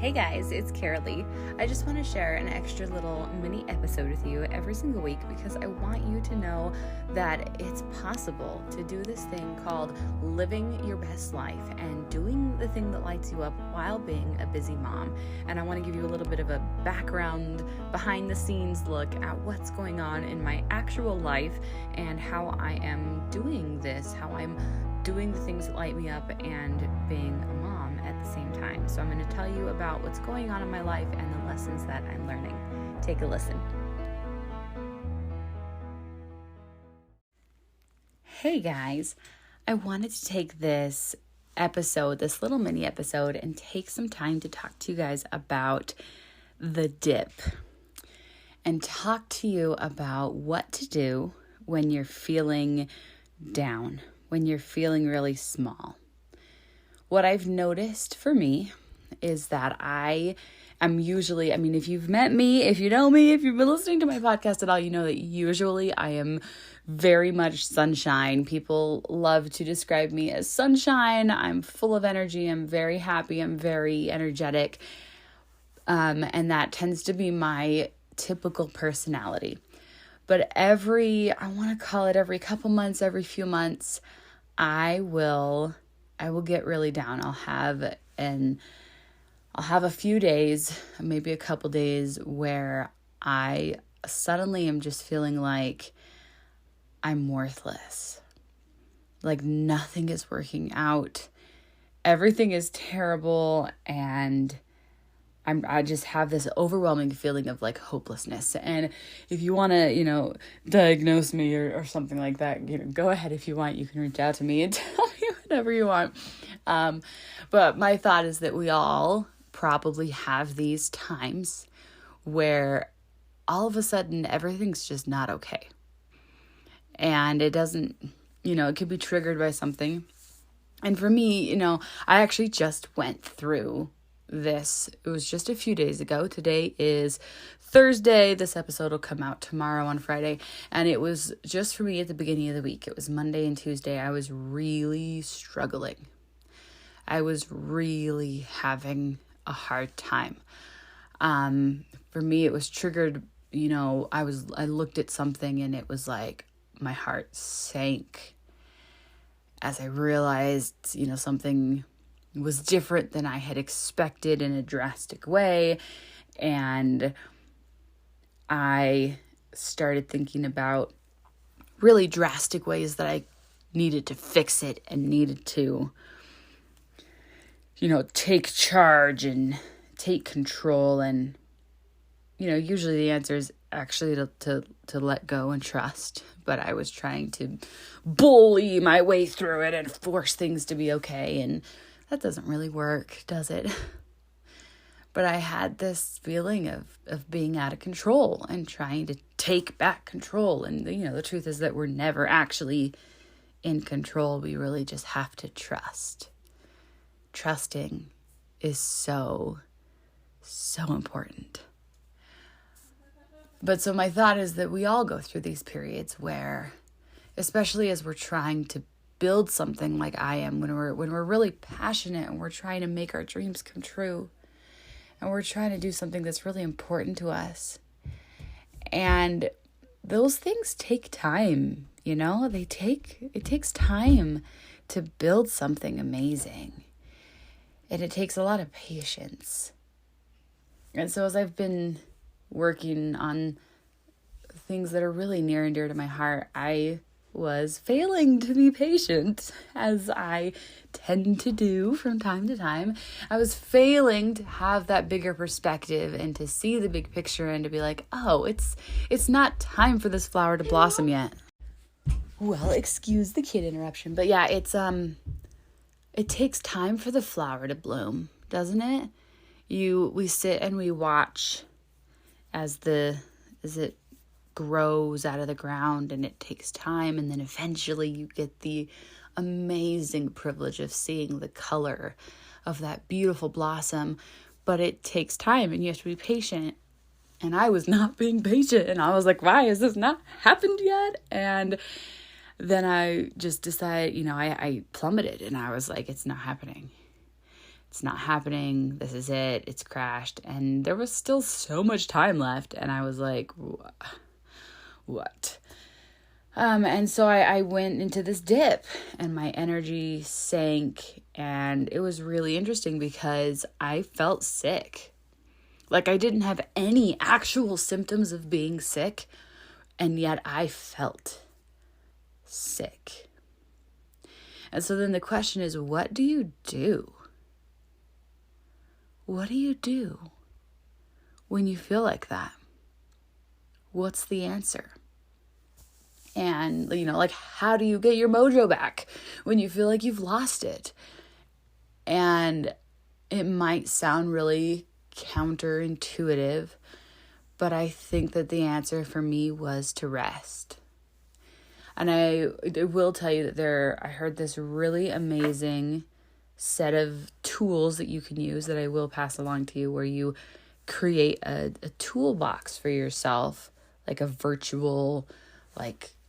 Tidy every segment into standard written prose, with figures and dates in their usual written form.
Hey guys, it's Karaleigh. I just want to share an extra little mini episode with you every single week because I want you to know that it's possible to do this thing called living your best life and doing the thing that lights you up while being a busy mom. And I want to give you a little bit of a background, behind the scenes look at what's going on in my actual life and how I am doing this, how I'm doing the things that light me up and being a mom at the same time. So I'm going to tell you about what's going on in my life and the lessons that I'm learning. Take a listen. Hey guys, I wanted to take this episode, this little mini episode, and take some time to talk to you guys about the dip and talk to you about what to do when you're feeling down, when you're feeling really small. What I've noticed for me is that I am usually, if you've met me, if you know me, if you've been listening to my podcast at all, you know that usually I am very much sunshine. People love to describe me as sunshine. I'm full of energy. I'm very happy. I'm very energetic. And that tends to be my typical personality. But every couple months, every few months, I will get really down. I'll have a few days, maybe a couple days, where I suddenly am just feeling like I'm worthless. Like nothing is working out. Everything is terrible, and I just have this overwhelming feeling of like hopelessness. And if you want to, diagnose me or something like that, go ahead if you want. You can reach out to me and tell me whatever you want. But my thought is that we all probably have these times where all of a sudden everything's just not okay. And it doesn't, it could be triggered by something. And for me, I actually just went through this. It was just a few days ago. Today is Thursday. This episode will come out tomorrow on Friday. And it was just for me at the beginning of the week. It was Monday and Tuesday. I was really struggling. I was really having a hard time. For me, it was triggered, I looked at something and it was like my heart sank as I realized, something was different than I had expected in a drastic way. And I started thinking about really drastic ways that I needed to fix it and needed to, take charge and take control. And, usually the answer is actually to let go and trust. But I was trying to bully my way through it and force things to be okay. And that doesn't really work, does it? But I had this feeling of being out of control and trying to take back control. And, the truth is that we're never actually in control. We really just have to trust. Trusting is so, so important. But so my thought is that we all go through these periods where, especially as we're trying to build something like I am, when we're really passionate and we're trying to make our dreams come true and we're trying to do something that's really important to us. And those things take time, it takes time to build something amazing. And it takes a lot of patience. And so as I've been working on things that are really near and dear to my heart, I was failing to be patient, as I tend to do from time to time. I was failing to have that bigger perspective and to see the big picture and to be like, oh, it's not time for this flower to blossom yet. Well, excuse the kid interruption, but yeah, it takes time for the flower to bloom, doesn't it? We sit and we watch as it grows out of the ground, and it takes time, and then eventually you get the amazing privilege of seeing the color of that beautiful blossom. But it takes time, and you have to be patient. And I was not being patient, and I was like, why has this not happened yet? And then I just decided, I plummeted, and I was like, it's not happening. It's not happening. This is it. It's crashed. And there was still so much time left. And I was like, what? And so I went into this dip and my energy sank. And it was really interesting because I felt sick. Like I didn't have any actual symptoms of being sick. And yet I felt sick. And so then the question is, what do you do? What do you do when you feel like that? What's the answer? And, like, how do you get your mojo back when you feel like you've lost it? And it might sound really counterintuitive, but I think that the answer for me was to rest. And I will tell you that I heard this really amazing set of tools that you can use that I will pass along to you, where you create a toolbox for yourself, like a virtual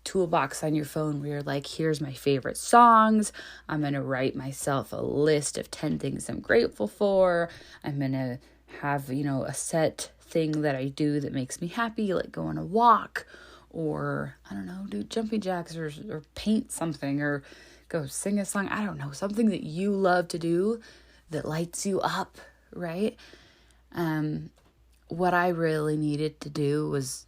toolbox on your phone where you're like, here's my favorite songs. I'm going to write myself a list of 10 things I'm grateful for. I'm going to have, a set thing that I do that makes me happy, like go on a walk or, I don't know, do jumping jacks or paint something or go sing a song. I don't know, something that you love to do that lights you up, right? What I really needed to do was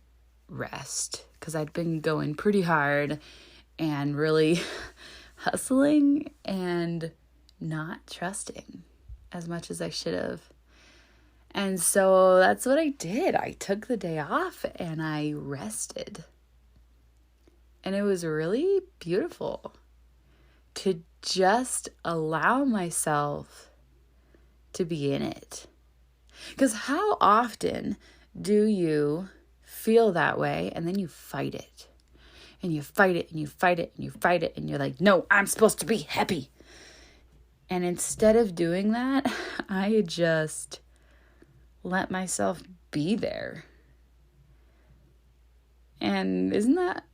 rest, because I'd been going pretty hard and really hustling and not trusting as much as I should have. And so that's what I did. I took the day off and I rested. And it was really beautiful to just allow myself to be in it. Because how often do you feel that way and then you fight it? And you fight it and you fight it and you fight it and you're like, no, I'm supposed to be happy. And instead of doing that, I just let myself be there. And isn't that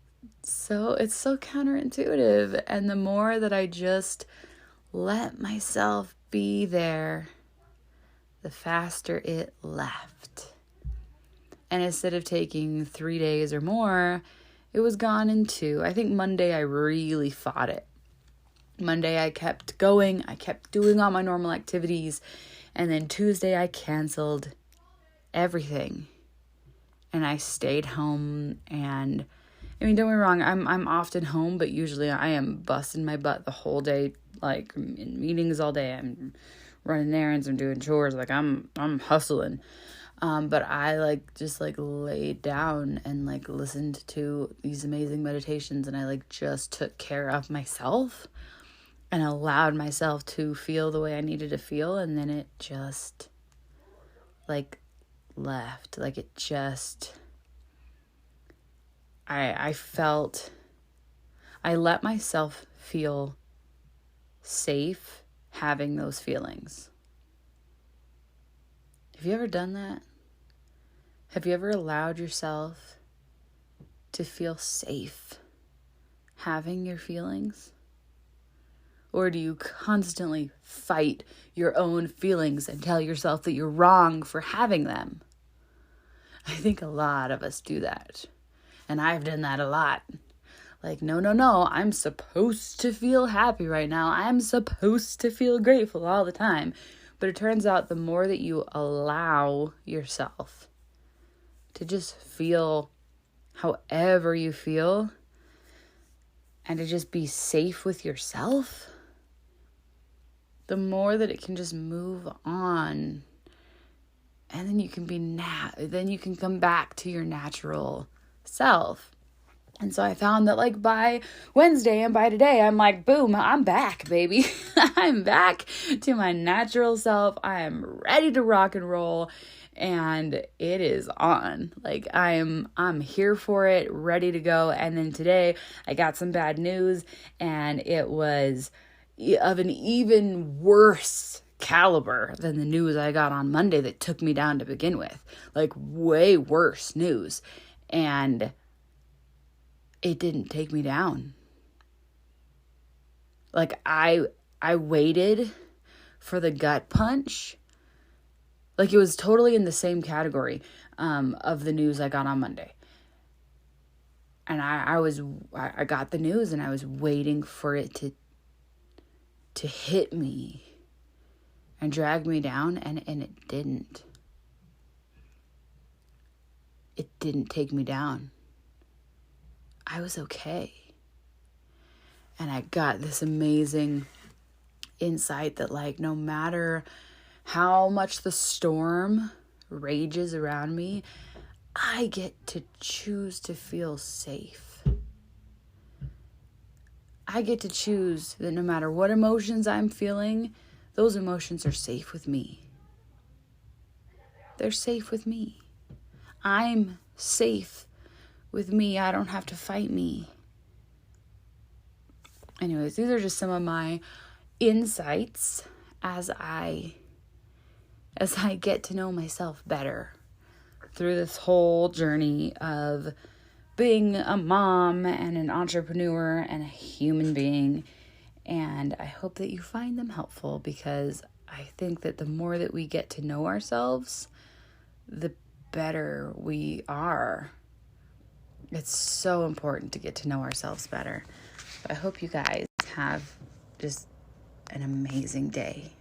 so? It's so counterintuitive. And the more that I just let myself be there, the faster it left. And instead of taking 3 days or more, it was gone in 2. I think Monday I really fought it. Monday I kept going. I kept doing all my normal activities. And then Tuesday I canceled everything. And I stayed home. And I mean, don't get me wrong, I'm often home, but usually I am busting my butt the whole day, like in meetings all day. I'm running errands, I'm doing chores, like I'm hustling. But I just laid down and listened to these amazing meditations, and I just took care of myself and allowed myself to feel the way I needed to feel. And then it just left. It just, I felt, I let myself feel safe having those feelings. Have you ever done that? Have you ever allowed yourself to feel safe having your feelings? Or do you constantly fight your own feelings and tell yourself that you're wrong for having them? I think a lot of us do that. And I've done that a lot. No, I'm supposed to feel happy right now. I'm supposed to feel grateful all the time. But it turns out the more that you allow yourself to just feel however you feel and to just be safe with yourself, the more that it can just move on. And then you can then you can come back to your natural self. And so I found that by Wednesday and by today, I'm like, boom, I'm back, baby. I'm back to my natural self. I am ready to rock and roll, and it is on. I'm here for it, ready to go. And then today I got some bad news, and it was of an even worse caliber than the news I got on Monday that took me down to begin with. Way worse news. And it didn't take me down. I waited for the gut punch, like it was totally in the same category of the news I got on Monday. And I got the news and I was waiting for it to hit me and drag me down, and it didn't. It didn't take me down. I was okay. And I got this amazing insight that, like, no matter how much the storm rages around me, I get to choose to feel safe. I get to choose that no matter what emotions I'm feeling, those emotions are safe with me. They're safe with me. I'm safe with me. I don't have to fight me. Anyways, these are just some of my insights as I get to know myself better through this whole journey of being a mom and an entrepreneur and a human being. And I hope that you find them helpful, because I think that the more that we get to know ourselves, the better we are. It's so important to get to know ourselves better. But I hope you guys have just an amazing day.